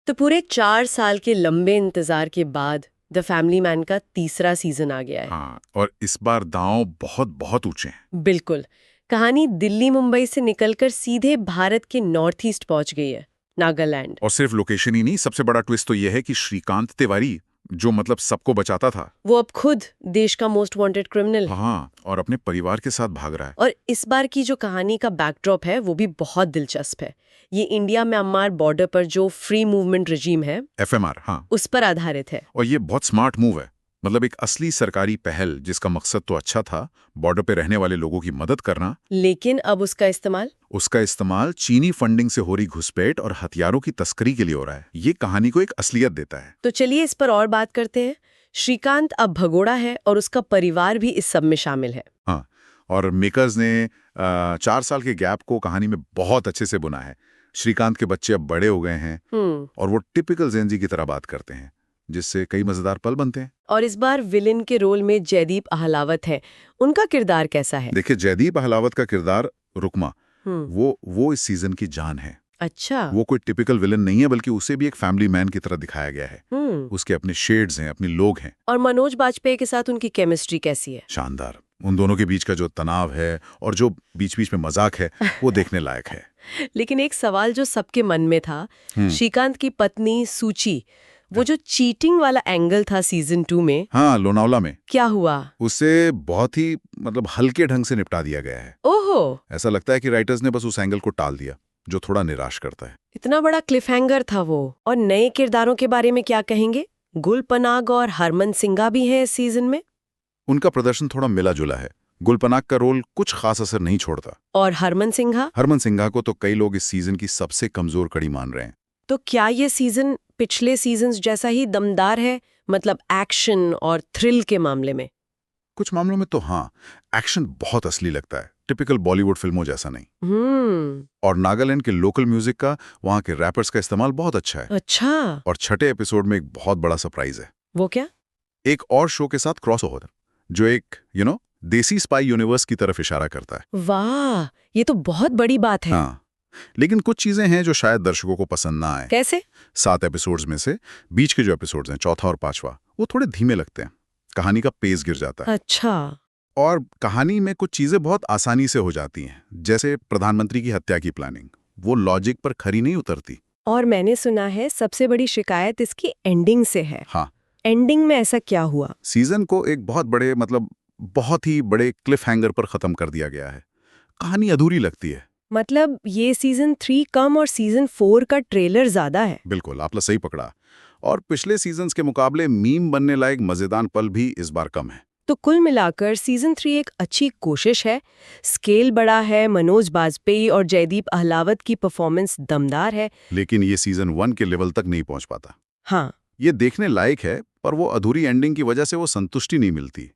तो पूरे 4 साल के लंबे इंतजार के बाद द फैमिली मैन का तीसरा सीजन आ गया है। हाँ, और इस बार दांव बहुत बहुत ऊंचे हैं। बिल्कुल। कहानी दिल्ली मुंबई से निकलकर सीधे भारत के नॉर्थ ईस्ट पहुंच गई है, नागालैंड। और सिर्फ लोकेशन ही नहीं, सबसे बड़ा ट्विस्ट तो यह है कि श्रीकांत तिवारी, जो मतलब सबको बचाता था, वो अब खुद देश का मोस्ट वांटेड क्रिमिनल है। हाँ, और अपने परिवार के साथ भाग रहा है। और इस बार की जो कहानी का बैकड्रॉप है वो भी बहुत दिलचस्प है। ये इंडिया म्यांमार बॉर्डर पर जो फ्री मूवमेंट रजीम है, FMR, हाँ, उस पर आधारित है। और ये बहुत स्मार्ट मूव है। मतलब एक असली सरकारी पहल जिसका मकसद तो अच्छा था, बॉर्डर पे रहने वाले लोगों की मदद करना, लेकिन अब उसका इस्तेमाल चीनी फंडिंग से हो रही घुसपैठ और हथियारों की तस्करी के लिए हो रहा है। ये कहानी को एक असलियत देता है। तो चलिए इस पर और बात करते हैं। श्रीकांत अब भगोड़ा है और उसका परिवार भी इस सब में शामिल है। हाँ, और मेकर्स ने 4 साल के गैप को कहानी में बहुत अच्छे से बुना है। श्रीकांत के बच्चे अब बड़े हो गए हैं और वो टिपिकल जेनजी की तरह बात करते हैं, जिससे कई मजेदार पल बनते हैं। और इस बार विलेन के रोल में जयदीप अहलावत है। उनका किरदार कैसा है? देखिए, जयदीप अहलावत का किरदार रुकमा, वो इस सीजन की जान है। अच्छा। वो कोई टिपिकल विलन नहीं है, बल्कि उसे भी एक फैमिली मैन की तरह दिखाया गया है। उसके अपने शेड्स हैं, अपने लोग हैं। और मनोज बाजपेयी के साथ उनकी केमिस्ट्री कैसी है? शानदार। उन दोनों के बीच का जो तनाव है और जो बीच बीच में मजाक है, वो देखने लायक है। लेकिन एक सवाल जो सबके मन में था, श्रीकांत की पत्नी सूची, वो जो चीटिंग वाला एंगल था सीजन 2 में, हाँ, लोनावला में, क्या हुआ? उसे बहुत ही मतलब हल्के ढंग से निपटा दिया गया है। ओहो, ऐसा लगता है कि राइटर्स ने बस उस एंगल को टाल दिया, जो थोड़ा निराश करता है। इतना बड़ा क्लिफहैंगर था वो। और नए किरदारों के बारे में क्या कहेंगे? गुल पनाग और हरमन सिंघा भी हैं इस सीजन में। उनका प्रदर्शन थोड़ा मिला जुला है। गुलपनाग का रोल कुछ खास असर नहीं छोड़ता। और हरमन सिंघा को तो कई लोग इस सीजन की सबसे कमजोर कड़ी मान रहे हैं। तो क्या ये सीजन पिछले सीजन्स जैसा ही दमदार है, मतलब एक्शन और थ्रिल के मामले में? कुछ मामलों में तो हाँ, एक्शन बहुत असली लगता है, टिपिकल बॉलीवुड फिल्मों जैसा नहीं। और नागालैंड के लोकल म्यूजिक का, वहाँ के रैपर्स का इस्तेमाल बहुत अच्छा है। अच्छा। और छठे एपिसोड में एक बहुत बड़ा सरप्राइज है। वो क्या? एक और शो के साथ क्रॉसओवर, जो एक देसी स्पाई यूनिवर्स की तरफ इशारा करता है। वाह, ये तो बहुत बड़ी बात है। हाँ, लेकिन कुछ चीजें हैं जो शायद दर्शकों को पसंद ना आए। कैसे? 7 एपिसोड्स में से बीच के जो एपिसोड्स हैं, चौथा और पांचवा, वो थोड़े धीमे लगते हैं। कहानी का पेस गिर जाता है। अच्छा। और कहानी में कुछ चीजें बहुत आसानी से हो जाती हैं, जैसे प्रधानमंत्री की हत्या की प्लानिंग, वो लॉजिक पर खरी नहीं उतरती। और मैंने सुना है सबसे बड़ी शिकायत इसकी एंडिंग से है। हाँ, एंडिंग में ऐसा क्या हुआ? सीजन को एक बहुत ही बड़े क्लिफ हैंगर पर खत्म कर दिया गया है। कहानी अधूरी लगती है। मतलब ये सीजन 3 कम और सीजन 4 का ट्रेलर ज्यादा है। बिल्कुल, आपने सही पकड़ा। और पिछले सीजन्स के मुकाबले मीम बनने लायक मजेदार पल भी इस बार कम है। तो कुल मिलाकर सीजन 3 एक अच्छी कोशिश है। स्केल बड़ा है, मनोज बाजपेयी और जयदीप अहलावत की परफॉर्मेंस दमदार है। लेकिन ये सीजन 1 के लेवल तक नहीं पहुंच पाता। हाँ, ये देखने लायक है, पर वो अधूरी एंडिंग की वजह से वो संतुष्टि नहीं मिलती।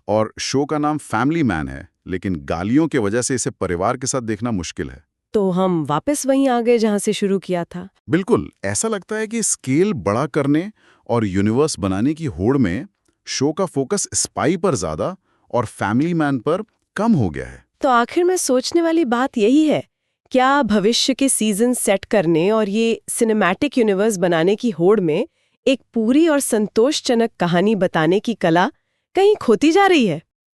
और शो का नाम फैमिली मैन है, लेकिन गालियों की वजह से इसे परिवार के साथ देखना मुश्किल है। तो हम वापस वहीं आ गए जहां से शुरू किया था। बिल्कुल, ऐसा लगता है कि स्केल बड़ा करने और यूनिवर्स बनाने की होड़ में शो का फोकस स्पाई पर ज्यादा और फैमिली मैन पर कम हो गया है। तो आखिर में सोचने वाली बात यही है, क्या भविष्य के सीजन सेट करने और ये सिनेमैटिक यूनिवर्स बनाने की होड़ में एक पूरी और संतोषजनक कहानी बताने की कला कहीं खोती जा रही है?